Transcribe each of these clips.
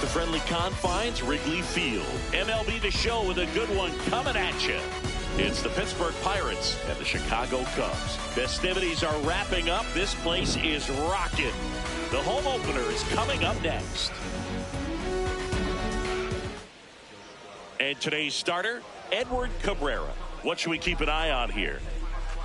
Friendly confines, Wrigley Field. MLB The Show with a good one coming at you. It's the Pittsburgh Pirates and the Chicago Cubs. Festivities are wrapping up. This place is rocking. The home opener is coming up next. And today's starter, Edward Cabrera. What should we keep an eye on here?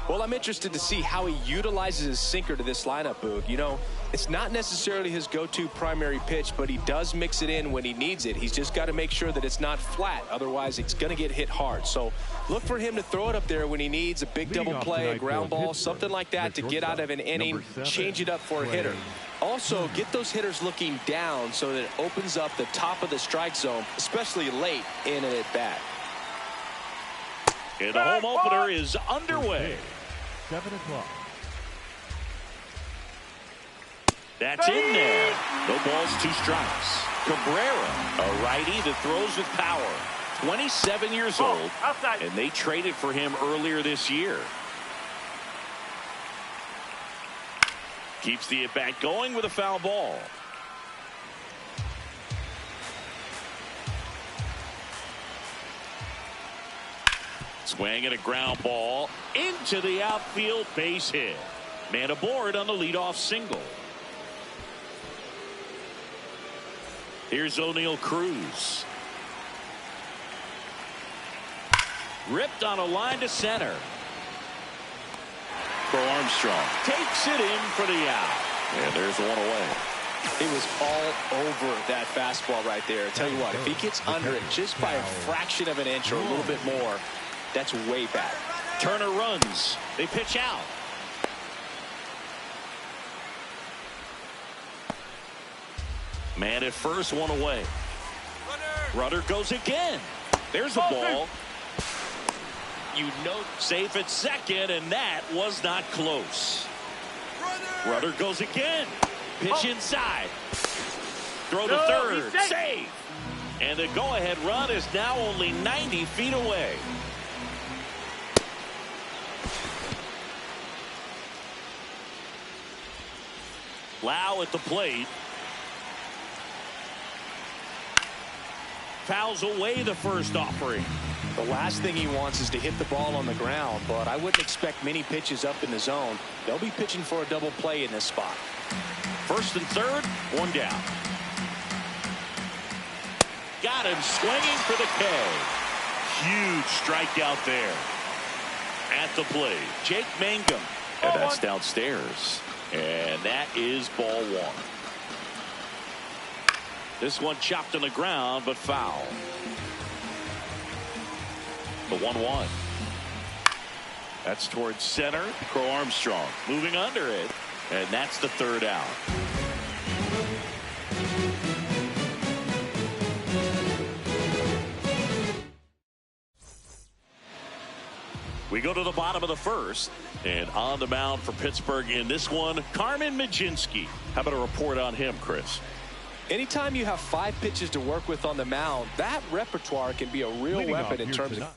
Well, I'm interested to see how he utilizes his sinker to this lineup, Boog. You know, it's not necessarily his go-to primary pitch, but he does mix it in when he needs it. He's just got to make sure that it's not flat. Otherwise, it's going to get hit hard. So look for him to throw it up there when he needs a big double play, a ground ball, something like that to get out of an inning, change it up for a hitter. Also, get those hitters looking down so that it opens up the top of the strike zone, especially late in an at-bat. And the home opener is underway. 7 o'clock. That's in there. No balls, 2 strikes. Cabrera, a righty that throws with power. 27 years old, and they traded for him earlier this year. Keeps the at-bat going with a foul ball. Swing and a ground ball into the outfield, base hit. Man aboard on the leadoff single. Here's O'Neal Cruz. Ripped on a line to center. Crow Armstrong takes it in for the out. And there's one away. It was all over that fastball right there. I tell you what, if he gets under it just by a fraction of an inch or a little bit more, that's way back. Turner runs. They pitch out. Man at first, one away. Runner goes again. There's the ball. You know, safe at second, and that was not close. Runner goes again. Pitch inside. Throw to third. Save. And the go-ahead run is now only 90 feet away. Lau at the plate. Fouls away the first offering. The last thing he wants is to hit the ball on the ground, but I wouldn't expect many pitches up in the zone. They'll be pitching for a double play in this spot. First and third, one down. Got him swinging for the K. Huge strikeout there. At the plate, Jake Mangum. And that's downstairs. And that is ball 1. This one chopped on the ground, but foul. The 1-1. That's towards center. Crow Armstrong moving under it. And that's the third out. We go to the bottom of the first, and on the mound for Pittsburgh in this one, Carmen Mlodzinski. How about a report on him, Chris? Anytime you have 5 pitches to work with on the mound, that repertoire can be a real weapon in terms of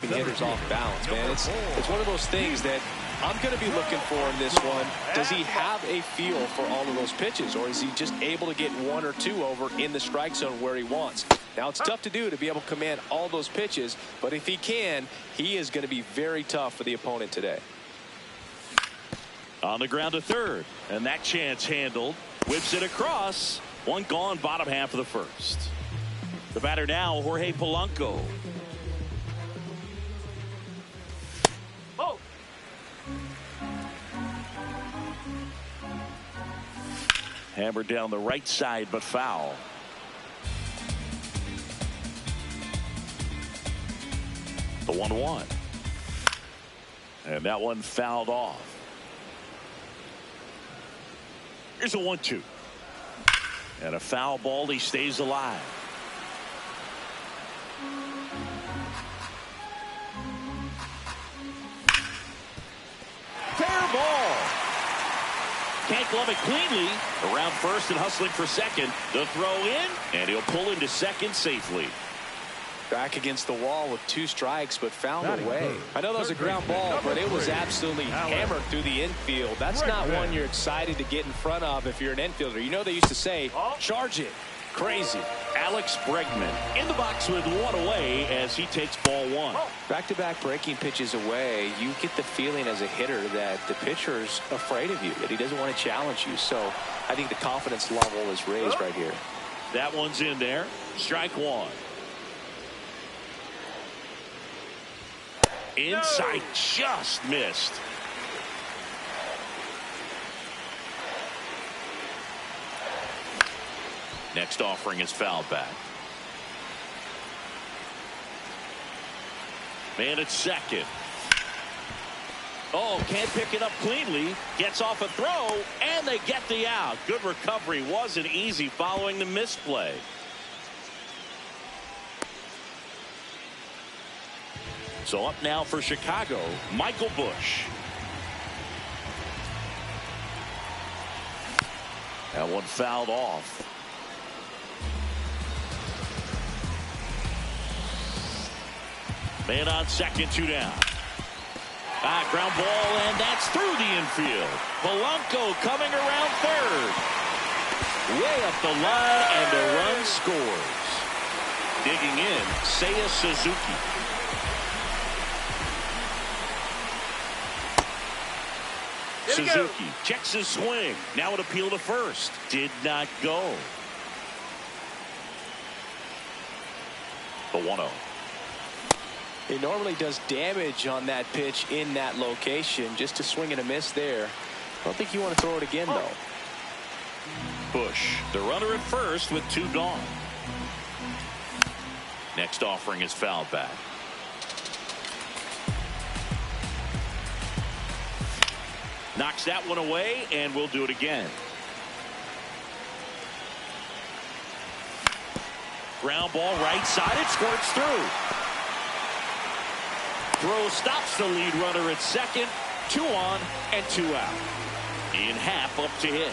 hitters off balance, man. It's one of those things that I'm going to be looking for in this one, does he have a feel for all of those pitches, or is he just able to get one or two over in the strike zone where he wants? Now, it's tough to do to be able to command all those pitches, but if he can, he is going to be very tough for the opponent today. On the ground to third, and that chance handled. Whips it across. One gone, bottom half of the first. The batter now, Jorge Polanco. Oh. Hammered down the right side, but foul. The 1-1. And that one fouled off. Here's a 1-2. And a foul ball. He stays alive. Fair ball. Can't glove it cleanly. Around first and hustling for second. The throw in, and he'll pull into second safely. Back against the wall with 2 strikes, but found a way. I know that was a ground ball, but it was absolutely hammered through the infield. That's not one you're excited to get in front of if you're an infielder. You know they used to say, charge it. Crazy. Alex Bregman in the box with one away as he takes ball 1. Back-to-back breaking pitches away, you get the feeling as a hitter that the pitcher's afraid of you, that he doesn't want to challenge you. So I think the confidence level is raised right here. That one's in there. Strike 1. Inside, just missed. Next offering is fouled back. Man at second. Oh, can't pick it up cleanly. Gets off a throw, and they get the out. Good recovery. Wasn't easy following the misplay. So up now for Chicago, Michael Busch. That one fouled off. Man on second, 2 down. Ground ball, and that's through the infield. Polanco coming around third. Way up the line, and the run scores. Digging in, Seiya Suzuki. Suzuki checks his swing. Now an appeal to first. Did not go. The 1-0. He normally does damage on that pitch in that location. Just a swing and a miss there. I don't think you want to throw it again, though. Busch, the runner at first with 2 gone. Next offering is fouled back. Knocks that one away, and we'll do it again. Ground ball right side. It squirts through. Throw stops the lead runner at second. 2 on and 2 out. In half up to hit.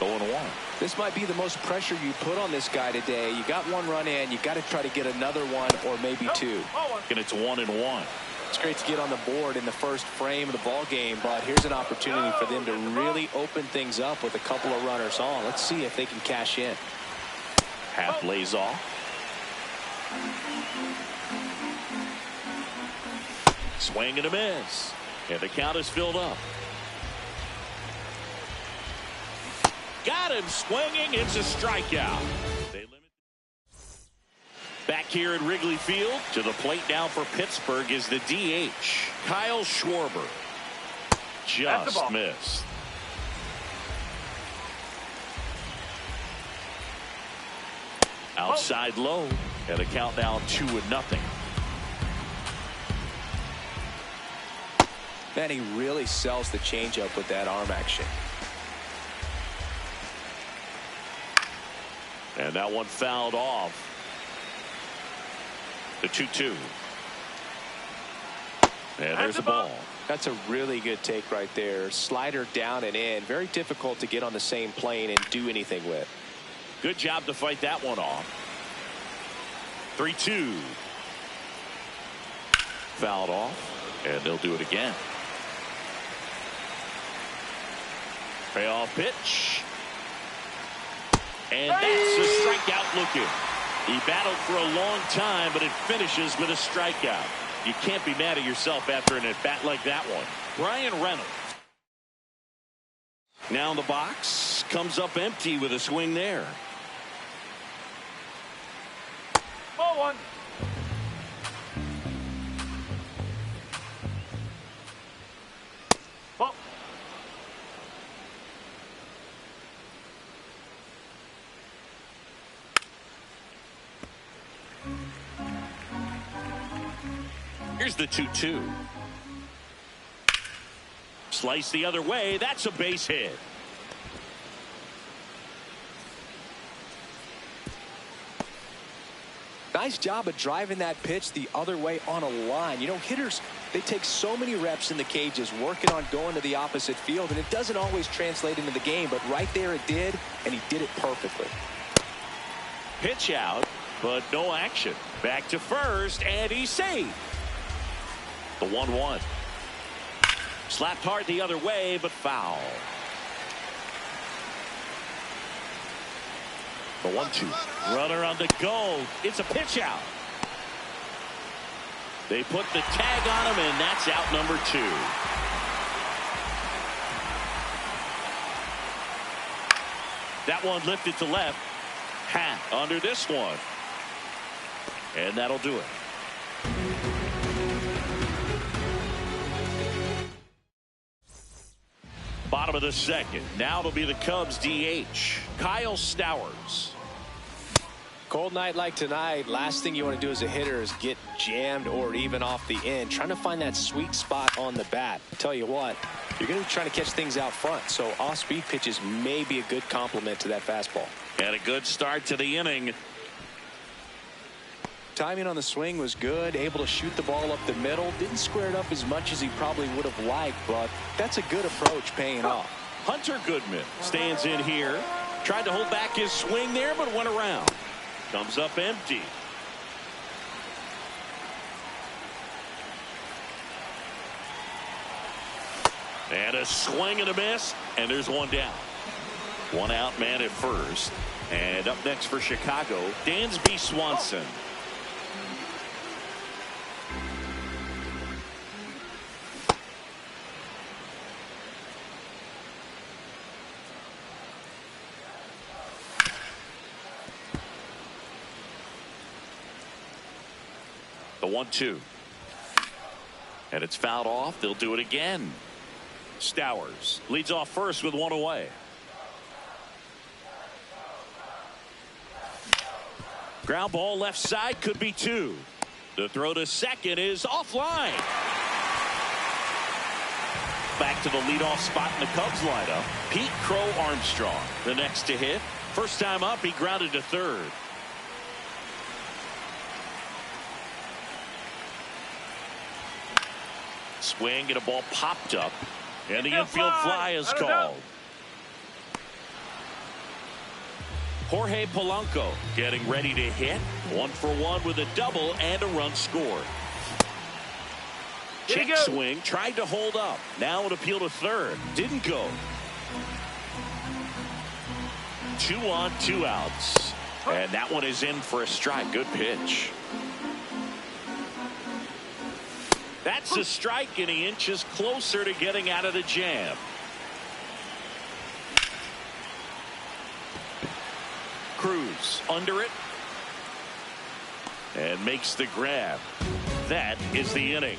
0-1. This might be the most pressure you put on this guy today. You got 1 run in. You got to try to get another one or maybe 2. And it's 1-1. It's great to get on the board in the first frame of the ball game, but here's an opportunity for them to really open things up with a couple of runners on. Let's see if they can cash in. Half lays off. Swing and a miss. And the count is filled up. Got him swinging. It's a strikeout. Back here at Wrigley Field, to the plate now for Pittsburgh is the DH, Kyle Schwarber. Just missed. Outside low, and the count now 2-0. Man, he really sells the changeup with that arm action. And that one fouled off. The 2-2. And there's a ball. That's a really good take right there. Slider down and in. Very difficult to get on the same plane and do anything with. Good job to fight that one off. 3-2. Fouled off. And they'll do it again. Payoff pitch. And that's a strikeout looking. He battled for a long time, but it finishes with a strikeout. You can't be mad at yourself after an at-bat like that one. Brian Reynolds. Now in the box. Comes up empty with a swing there. Ball one. Ball. Here's the 2-2. Slice the other way. That's a base hit. Nice job of driving that pitch the other way on a line. You know, hitters, they take so many reps in the cages working on going to the opposite field, and it doesn't always translate into the game, but right there it did, and he did it perfectly. Pitch out, but no action. Back to first, and he's safe. The 1-1. Slapped hard the other way, but foul. The 1-2. Runner on the go. It's a pitch out. They put the tag on him, and that's out number 2. That one lifted to left. Hat under this one. And that'll do it. Bottom of the second. Now it'll be the Cubs DH, Kyle Stowers. Cold night like tonight, last thing you want to do as a hitter is get jammed or even off the end. Trying to find that sweet spot on the bat. Tell you what, you're going to be trying to catch things out front, so off-speed pitches may be a good complement to that fastball. And a good start to the inning. Timing on the swing was good, able to shoot the ball up the middle. Didn't square it up as much as he probably would have liked, but that's a good approach paying off. Hunter Goodman stands in here. Tried to hold back his swing there, but went around. Comes up empty. And a swing and a miss, and there's one down. One out man at first. And up next for Chicago, Dansby Swanson. The 1-2. And it's fouled off. They'll do it again. Stowers leads off first with one away. Ground ball left side, could be 2. The throw to second is offline. Back to the leadoff spot in the Cubs lineup. Pete Crow Armstrong, the next to hit. First time up, he grounded to third. Swing and a ball popped up, and the infield fly is called. Jorge Polanco getting ready to hit. 1 for 1 with a double and a run scored. Check swing, tried to hold up. Now an appeal to third. Didn't go. 2 on, 2 outs. And that one is in for a strike. Good pitch. That's a strike, and he inches closer to getting out of the jam. Cruz under it. And makes the grab. That is the inning.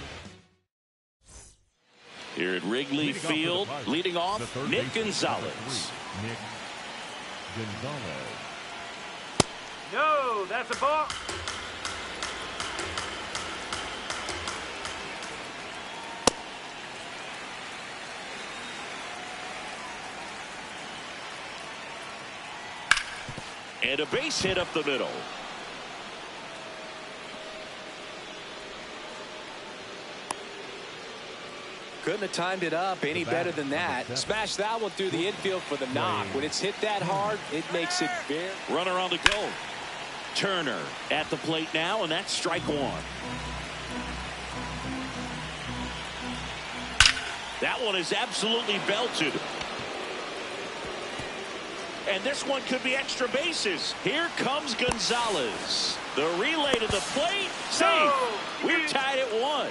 Here at Wrigley Field, leading off, Nick Gonzalez. Nick Gonzalez. No, that's a ball. And a base hit up the middle. Couldn't have timed it up any better than that. Smash that one through the infield for the knock. When it's hit that hard, it makes it very... Runner on the go. Turner at the plate now, and that's strike 1. That one is absolutely belted. And this one could be extra bases. Here comes Gonzalez. The relay to the plate. Safe. We're tied at 1.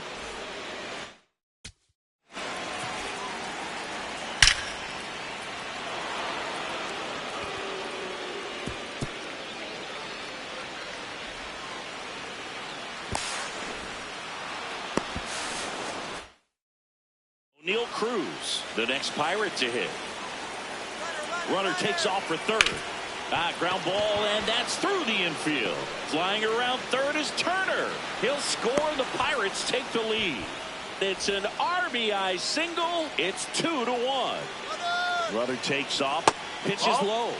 Neil Cruz, the next Pirate to hit. Runner takes off for third. Ground ball, and that's through the infield. Flying around third is Turner. He'll score, and the Pirates take the lead. It's an RBI single. It's 2-1. Runner takes off. Pitch is low.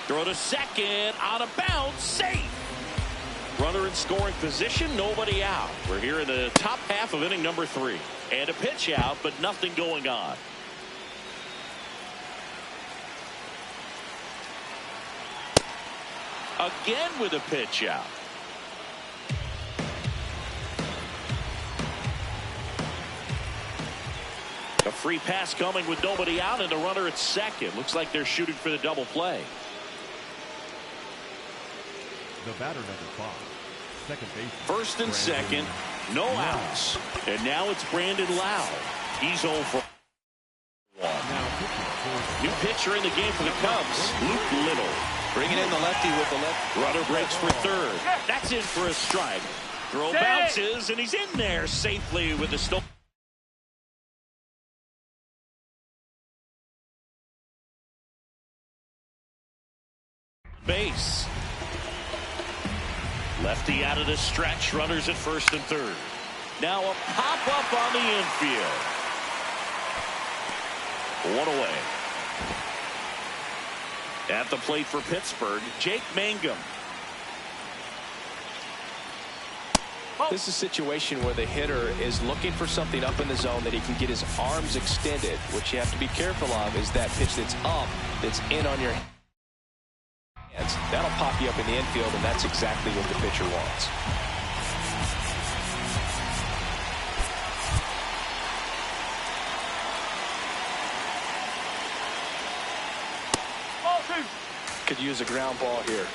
Throw to second. On a bounce. Safe. Runner in scoring position. Nobody out. We're here in the top half of inning number 3. And a pitch out, but nothing going on. Again with a pitch out. A free pass coming with nobody out and a runner at second. Looks like they're shooting for the double play. The batter, number 5. Second base. First and second. No outs. And now it's Brandon Lau. He's 0 for 1. New pitcher in the game for the Cubs, Luke Little. Bringing in the lefty with the left. Runner breaks for third. That's in for a strike. Throw bounces, and he's in there safely with the stop. Base. Lefty out of the stretch. Runners at first and third. Now a pop-up on the infield. 1 away. At the plate for Pittsburgh, Jake Mangum. This is a situation where the hitter is looking for something up in the zone that he can get his arms extended. What you have to be careful of is that pitch that's up, that's in on your hands. That'll pop you up in the infield, and that's exactly what the pitcher wants. Could use a ground ball here.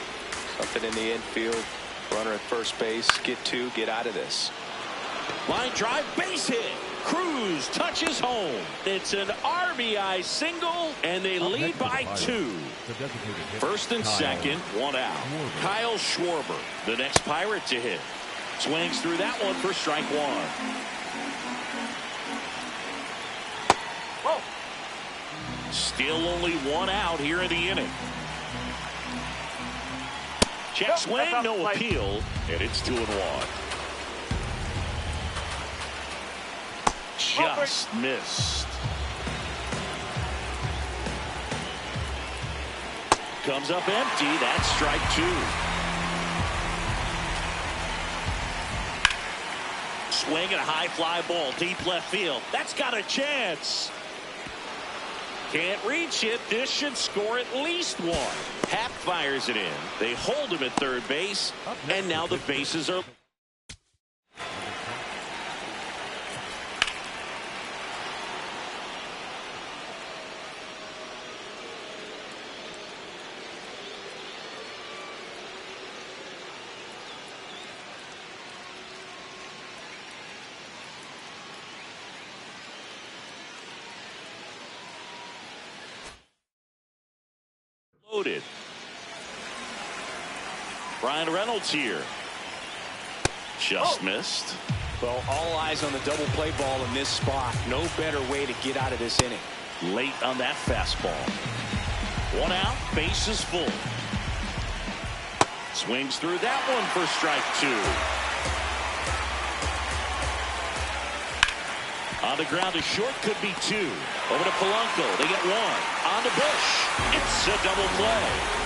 Something in the infield. Runner at first base. Get 2. Get out of this. Line drive, base hit. Cruz touches home. It's an RBI single, and they lead by 2. First and second, 1 out. Kyle Schwarber, the next Pirate to hit. Swings through that one for strike 1. Still only 1 out here in the inning. Check swing, no appeal, and it's 2-1. Just missed. Comes up empty. That's strike 2. Swing and a high fly ball, deep left field. That's got a chance. Can't reach it. This should score at least 1. Happ fires it in. They hold him at third base, and now the bases are loaded. Brian Reynolds here. Just missed. Well, all eyes on the double play ball in this spot. No better way to get out of this inning. Late on that fastball. 1 out, bases full. Swings through that one for strike 2. On the ground to short, could be 2. Over to Polanco. They get 1. On to Bush. It's a double play.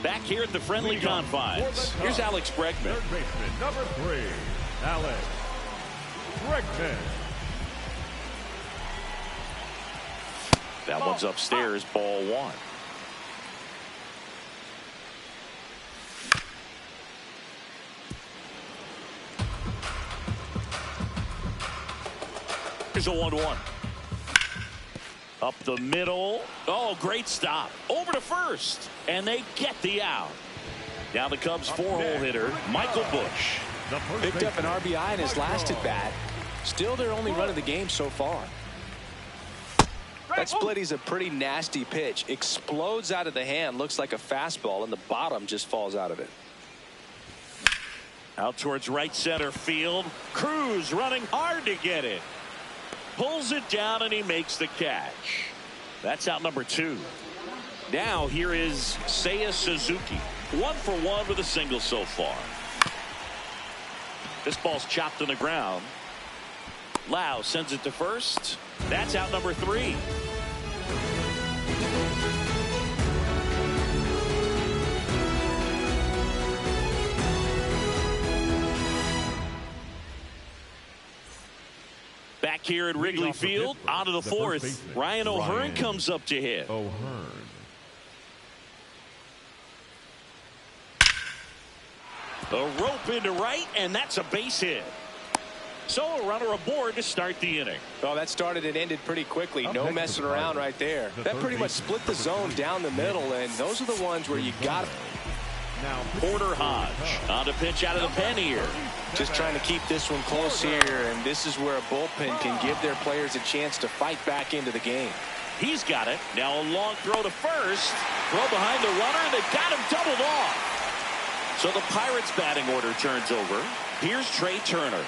Back here at the friendly confines. Here's Alex Bregman. Third baseman, number 3, Alex Bregman. That one's upstairs, ball 1. Here's a 1-1. Up the middle. Oh, great stop. Over to first. And they get the out. Now the Cubs' 4-hole hitter, Michael Busch. Picked up an RBI in his last at bat. Still their only run of the game so far. That splitty's a pretty nasty pitch. Explodes out of the hand. Looks like a fastball, and the bottom just falls out of it. Out towards right center field. Cruz running hard to get it. Pulls it down, and he makes the catch. That's out number 2. Now here is Seiya Suzuki. 1 for 1 with a single so far. This ball's chopped on the ground. Lau sends it to first. That's out number 3. Back here at Wrigley Field, onto the 4th. Ryan O'Hearn comes up to hit. A rope into right, and that's a base hit. So a runner aboard to start the inning. Oh, that started and ended pretty quickly. No messing around right there. That pretty much split the zone down the middle, and those are the ones where you got Porter Hodge on to pitch out of the pen here. Just trying to keep this one close here, and this is where a bullpen can give their players a chance to fight back into the game. He's got it. Now a long throw to first. Throw behind the runner, and they got him doubled off. So the Pirates' batting order turns over. Here's Trey Turner.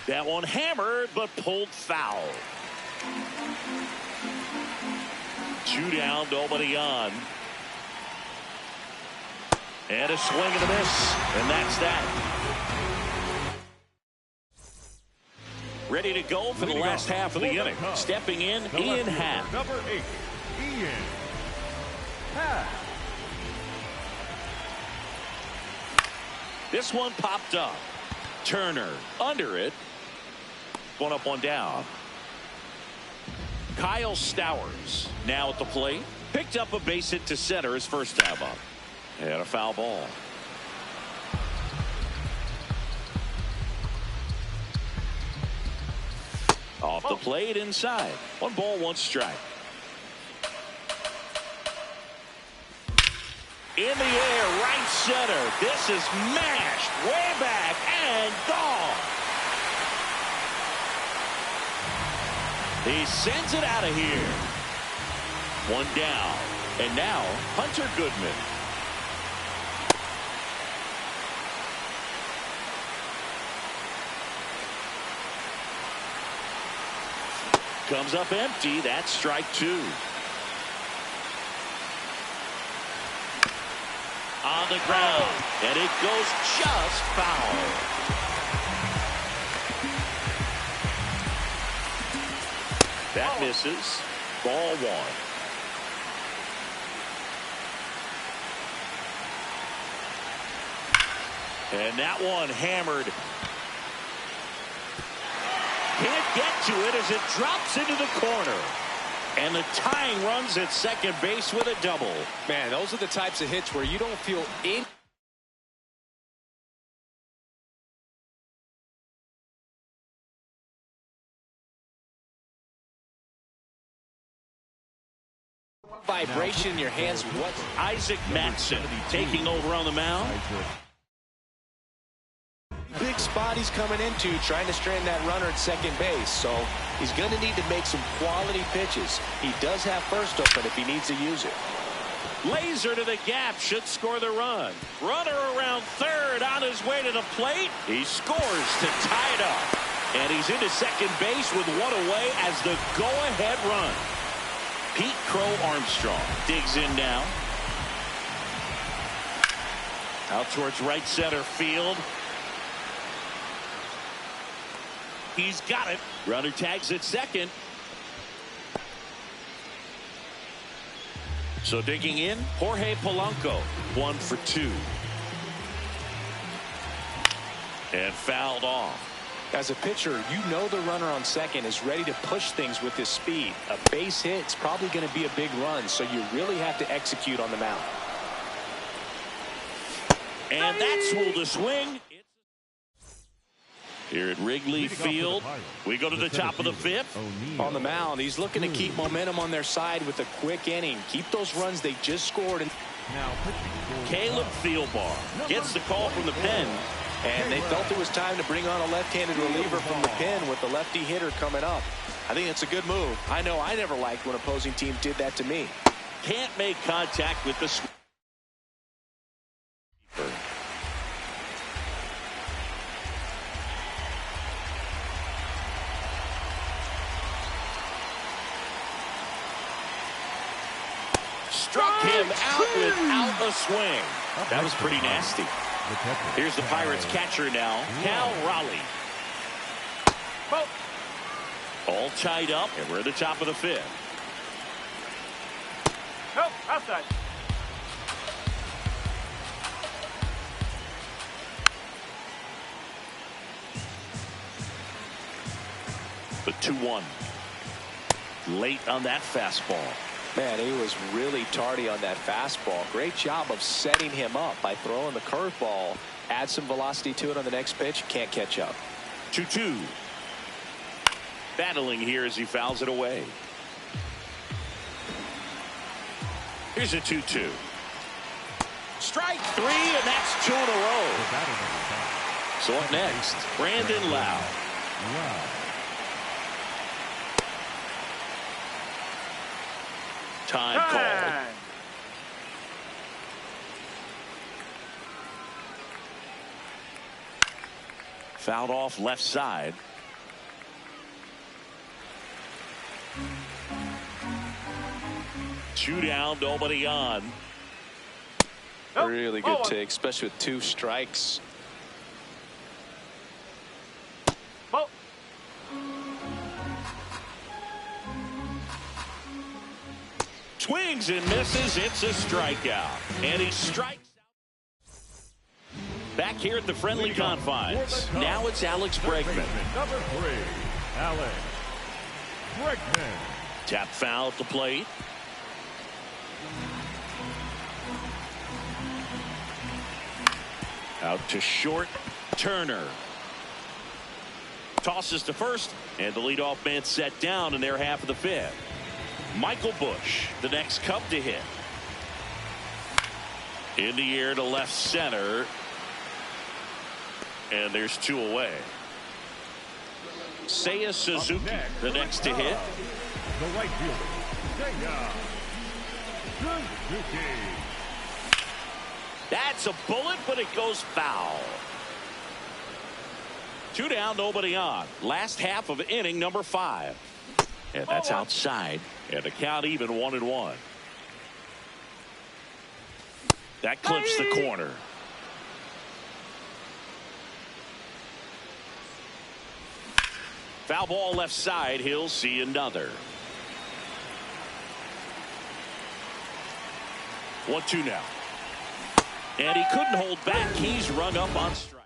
That one hammered, but pulled foul. 2 down, nobody on. And a swing and a miss, and that's that. Ready to go for the last half of the inning. Stepping in, Ian Happ. Number 8, Ian Happ. This one popped up. Turner under it. 1 up, 1 down. Kyle Stowers now at the plate. Picked up a base hit to center his first time up. And a foul ball. Off the plate inside. 1 ball, 1 strike. In the air, right center. This is mashed way back and gone. He sends it out of here. 1 down. And now Hunter Goodman. Comes up empty. That's strike 2. On the ground. And it goes just foul. That misses. Ball 1. And that one hammered. Can't get to it as it drops into the corner. And the tying runs at second base with a double. Man, those are the types of hits where you don't feel in. Vibration in your hands. What? Isaac Matson taking over on the mound. Big spot he's coming into, trying to strand that runner at second base. So he's going to need to make some quality pitches. He does have first open if he needs to use it. Laser to the gap, should score the run. Runner around third on his way to the plate. He scores to tie it up. And he's into second base with 1 away as the go-ahead run. Pete Crow Armstrong digs in now. Out towards right center field. He's got it. Runner tags at second. So digging in, Jorge Polanco. 1 for 2. And fouled off. As a pitcher, you know the runner on second is ready to push things with his speed. A base hit's probably going to be a big run, so you really have to execute on the mound. And that's ruled a swing. Here at Wrigley Field, we go to the top of the fifth. On the mound, he's looking to keep momentum on their side with a quick inning. Keep those runs they just scored. Now, Caleb Thielbar gets the call from the pen. And they felt it was time to bring on a left-handed reliever from the pen with the lefty hitter coming up. I think it's a good move. I know I never liked when opposing teams did that to me. Can't make contact with the sweeper. Struck him out without a swing. That was pretty nasty. Here's the Pirates catcher now, Cal Raleigh. All tied up, and we're at the top of the fifth. Nope, outside. The 2-1. Late on that fastball. Man, he was really tardy on that fastball. Great job of setting him up by throwing the curveball. Add some velocity to it on the next pitch. Can't catch up. 2-2. Battling here as he fouls it away. Here's a 2-2. Strike three, and that's 2 in a row. So up next, Brandon Lau. Time called. Fouled off left side. Two down, nobody on. Nope. Really good take, especially with 2 strikes. Ball. Swings and misses. It's a strikeout. And he strikes out. Back here at the friendly confines. Now it's Alex Bregman. Number 3, Alex Bregman. Tap foul at the plate. Out to short. Turner tosses to first, and the leadoff man set down in their half of the fifth. Michael Busch, the next Cub to hit. In the air to left center. And there's 2 away. Seiya Suzuki, the next to hit. The right fielder, Seiya Suzuki. That's a bullet, but it goes foul. 2 down, nobody on. Last half of inning number 5. And that's outside. And the count even 1-1. That clips the corner. Foul ball left side. He'll see another. 1-2 now. And he couldn't hold back. He's rung up on strike.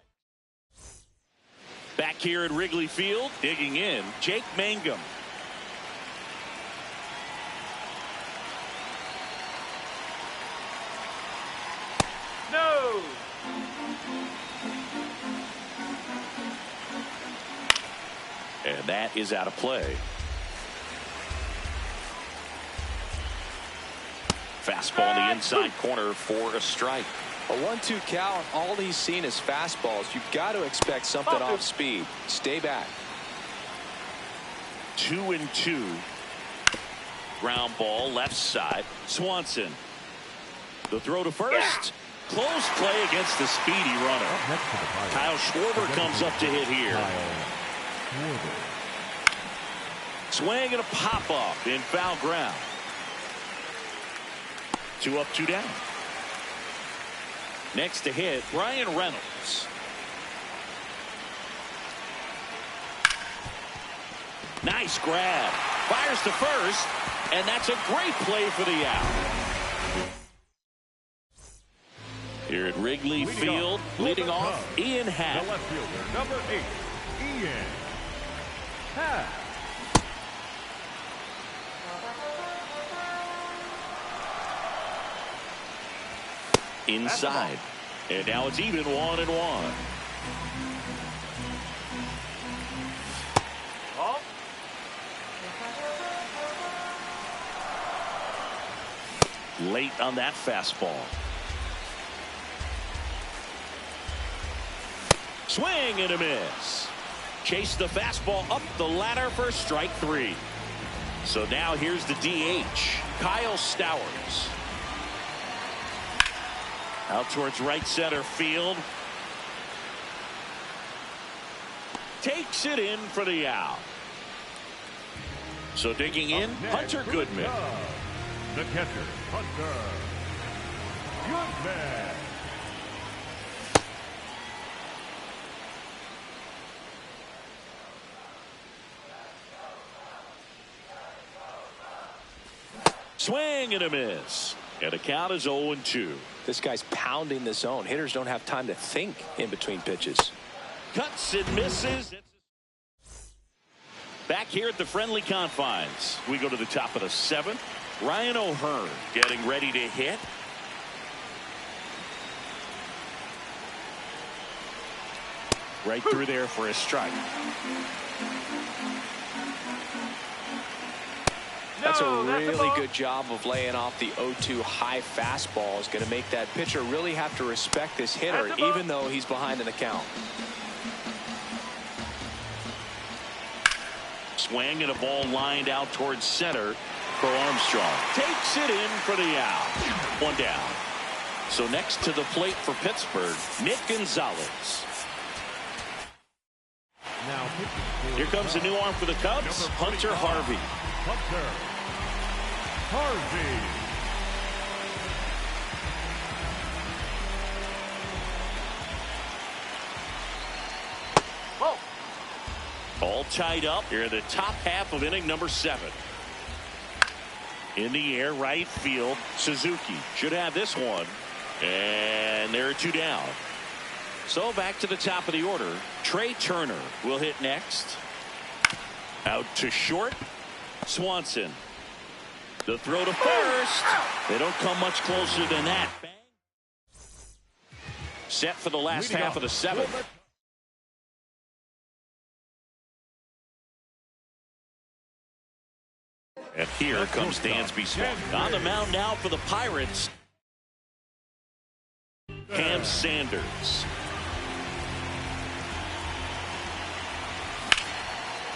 Back here at Wrigley Field, digging in, Jake Mangum. No. And that is out of play. Fastball in the inside corner for a strike. A 1-2 count. All he's seen is fastballs. You've got to expect something off speed. Stay back. 2-2. Ground ball left side. Swanson. The throw to first. Close play against the speedy runner. Kyle Schwarber comes up to hit here. Swing and a pop up in foul ground. 2 up, 2 down. Next to hit, Ryan Reynolds. Nice grab. Fires to first, and that's a great play for the out. Here at Wrigley Field, leading off, Ian Happ. The left fielder, number 8, Ian Happ. Inside. And now it's even 1-1. Ball. Late on that fastball. Swing and a miss. Chase the fastball up the ladder for strike 3. So now here's the DH, Kyle Stowers. Out towards right center field. Takes it in for the out. So digging in, Hunter Goodman. The catcher, Hunter Goodman. Swing and a miss. And the count is 0-2. This guy's pounding the zone. Hitters don't have time to think in between pitches. Cuts and misses. Back here at the friendly confines, we go to the top of the 7th. Ryan O'Hearn getting ready to hit. Right through there for a strike. That's a No, that's a really ball. good job of laying off the 0-2 high fastball. Is going to make that pitcher really have to respect this hitter, That's a ball. even though he's behind in the count. Swing and a ball lined out towards center for Armstrong. Takes it in for the out. 1 down. So next to the plate for Pittsburgh, Nick Gonzalez. Now pitching for Here comes a new arm for the Cubs, Number Hunter 45, Harvey. Hunter Harvey. Ball. All tied up here in the top half of inning number 7. In the air, right field, Suzuki should have this one. And there are 2 down. So back to the top of the order. Trey Turner will hit next. Out to short. Swanson. The throw to first. They don't come much closer than that. Set for the last Leading half off, of the 7th. And here comes Dansby Swan. On the mound now for the Pirates, Cam Sanders.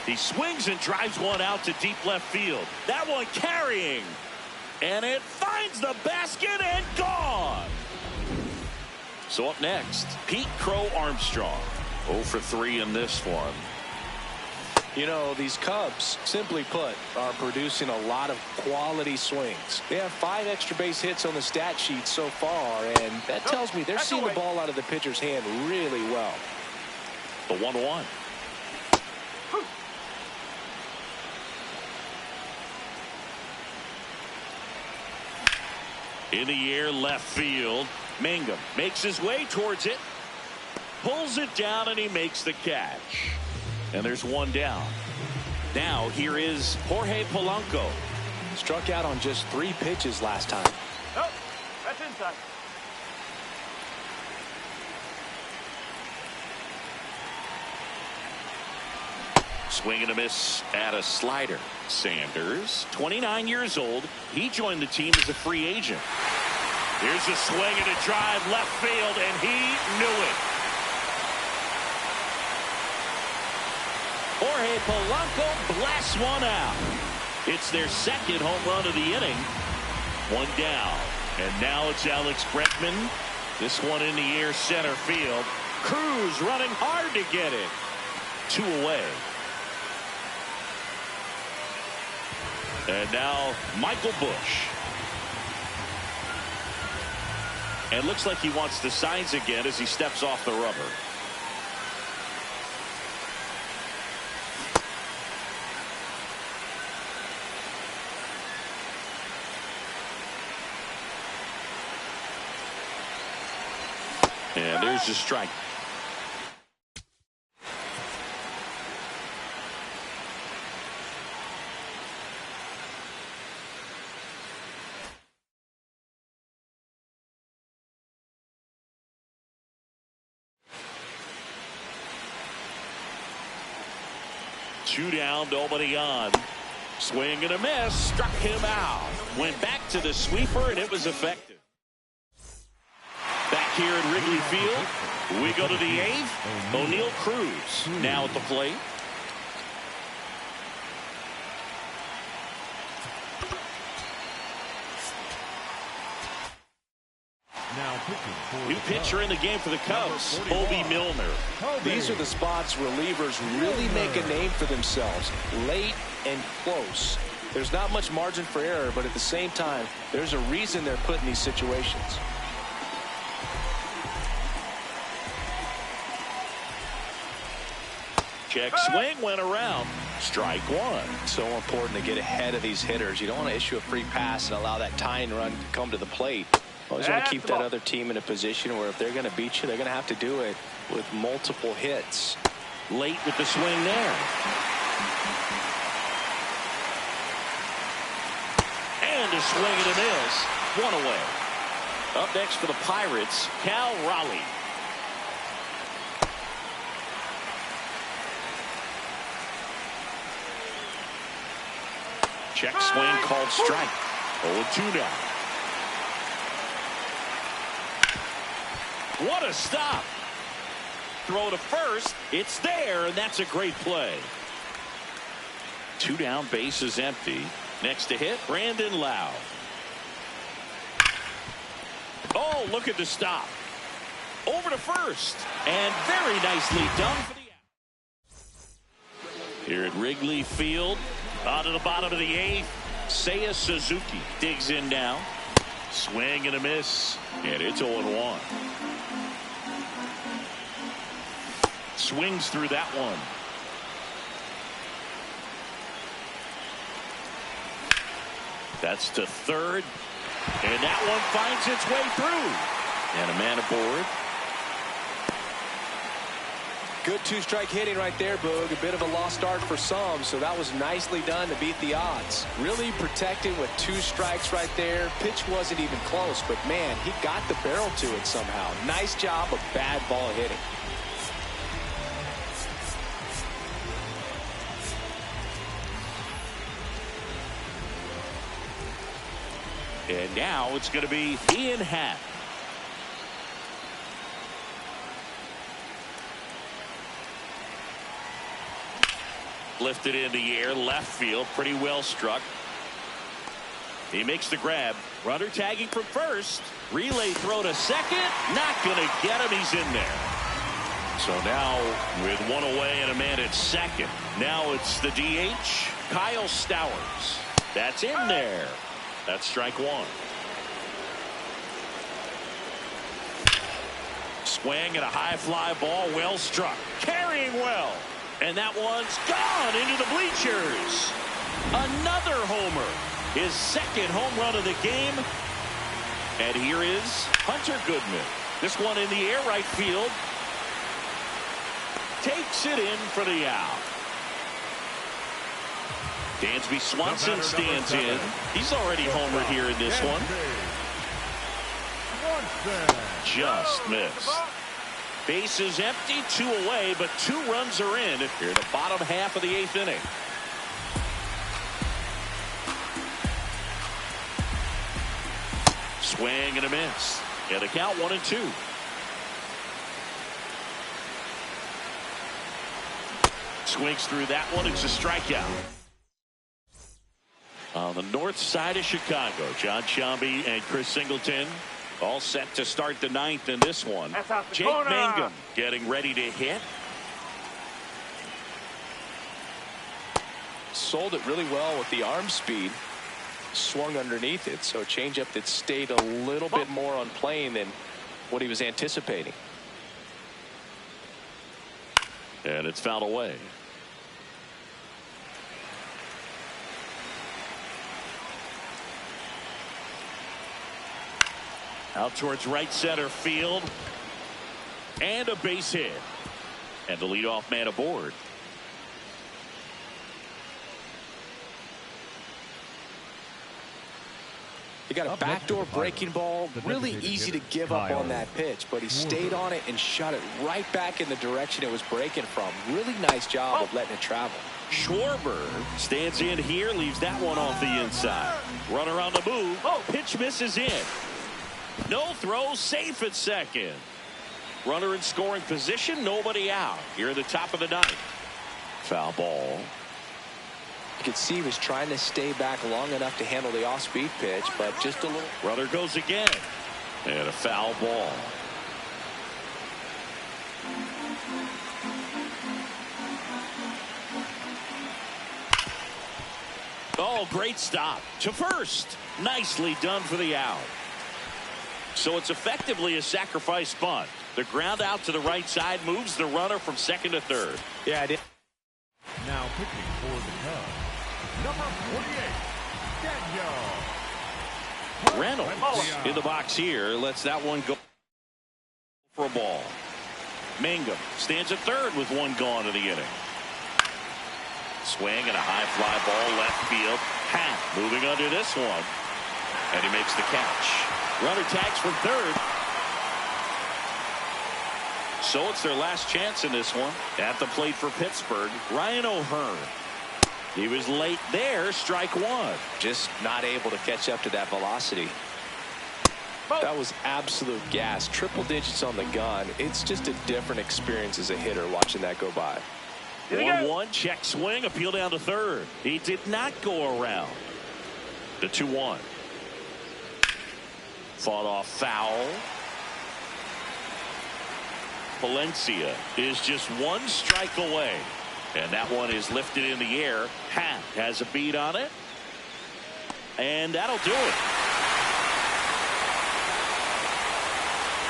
He swings and drives one out to deep left field. That one carrying. And it finds the basket and gone. So up next, Pete Crow Armstrong. 0 for 3 in this one. You know, these Cubs, simply put, are producing a lot of quality swings. They have 5 extra base hits on the stat sheet so far, and that tells me they're seeing the ball out of the pitcher's hand really well. The 1-1. In the air, left field. Mangum makes his way towards it. Pulls it down, and he makes the catch. And there's 1 down. Now here is Jorge Polanco. Struck out on just 3 pitches last time. Oh, that's inside. Swing and a miss at a slider. Sanders, 29 years old. He joined the team as a free agent. Here's a swing and a drive left field, and he knew it. Jorge Polanco blasts one out. It's their 2nd home run of the inning. 1 down. And now it's Alex Bregman. This one in the air, center field. Cruz running hard to get it. 2 away. And now Michael Busch. And looks like he wants the signs again as he steps off the rubber. And there's the strike. 2 down, nobody on. Swing and a miss. Struck him out. Went back to the sweeper, and it was effective. Back here at Wrigley Field, we go to the 8th. O'Neal Cruz now at the plate. New pitcher in the game for the Cubs, Bobby Milner. These are the spots relievers really make a name for themselves. Late and close. There's not much margin for error, but at the same time, there's a reason they're put in these situations. Check swing, went around. Strike one. So important to get ahead of these hitters. You don't want to issue a free pass and allow that tying run to come to the plate. Always want to keep that other team in a position where if they're going to beat you, they're going to have to do it with multiple hits. Late with the swing there. And a swing and a miss. One away. Up next for the Pirates, Cal Raleigh. Check swing called strike. 0-2 now. What a stop. Throw to first. It's there, and that's a great play. 2 down, base is empty. Next to hit, Brandon Lau. Oh, look at the stop. Over to first. And very nicely done for the out. Here at Wrigley Field, out of the bottom of the 8th, Seiya Suzuki digs in now. Swing and a miss. And it's 0-1. Swings through that one. That's to third. And that one finds its way through. And a man aboard. Good 2-strike hitting right there, Boog. A bit of a lost start for some, so that was nicely done to beat the odds. Really protecting with 2 strikes right there. Pitch wasn't even close, but man, he got the barrel to it somehow. Nice job of bad ball hitting. And now it's going to be Ian Happ. Lifted in the air, left field, pretty well struck. He makes the grab. Runner tagging from first. Relay throw to second. Not going to get him. He's in there. So now with 1 away and a man at second. Now it's the DH, Kyle Stowers. That's in there. That's strike 1. Swing and a high fly ball, well struck. Carrying well. And that one's gone into the bleachers. Another homer. His second home run of the game. And here is Hunter Goodman. This one in the air, right field. Takes it in for the out. Dansby Swanson stands in. He's already homered here in this one. Just missed. Base is empty, 2 away, but 2 runs are in here, the bottom half of the 8th inning. Swing and a miss. And the count 1-2. Swings through that one. It's a strikeout. On the north side of Chicago, John Sciambi and Chris Singleton all set to start the 9th in this one. Jake Mangum getting ready to hit. Sold it really well with the arm speed. Swung underneath it, so a changeup that stayed a little bit more on plane than what he was anticipating. And it's fouled away. Out towards right center field. And a base hit. And the leadoff man aboard. He got a backdoor breaking ball. Really easy to give up on that pitch, but he stayed on it and shot it right back in the direction it was breaking from. Really nice job of letting it travel. Schwarber stands in here, leaves that one off the inside. Runner on the move. Pitch misses in. No throw, safe at second. Runner in scoring position, nobody out. Here at the top of the ninth. Foul ball. You could see he was trying to stay back long enough to handle the off-speed pitch, but just a little. Runner goes again. And a foul ball. Oh, great stop to first. Nicely done for the out. So it's effectively a sacrifice bunt. The ground out to the right side moves the runner from second to third. Yeah, I did. Now pitching for the Cubs, number 48, Daniel Reynolds in the box here. Lets that one go for a ball. Mangum stands at third with one gone in the inning. Swing and a high fly ball left field. Hat moving under this one. And he makes the catch. Runner tags from third. So it's their last chance in this one. At the plate for Pittsburgh, Ryan O'Hearn. He was late there, strike one. Just not able to catch up to that velocity. That was absolute gas. Triple digits on the gun. It's just a different experience as a hitter watching that go by. 1-1, check swing, appeal down to third. He did not go around. The 2-1. Fought off foul. Valencia is just one strike away. And that one is lifted in the air. Hat has a beat on it. And that'll do it.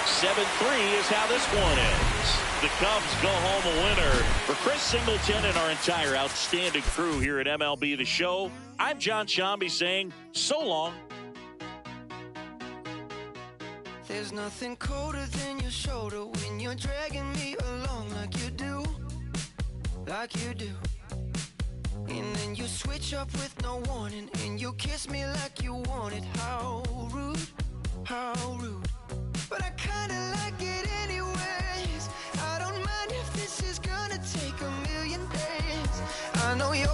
7-3 is how this one ends. The Cubs go home a winner. For Chris Singleton and our entire outstanding crew here at MLB The Show, I'm John Shambi saying so long. There's nothing colder than your shoulder when you're dragging me along like you do. Like you do. And then you switch up with no warning and you kiss me like you want it. How rude, how rude. But I kinda like it anyways. I don't mind if this is gonna take a million days. I know you're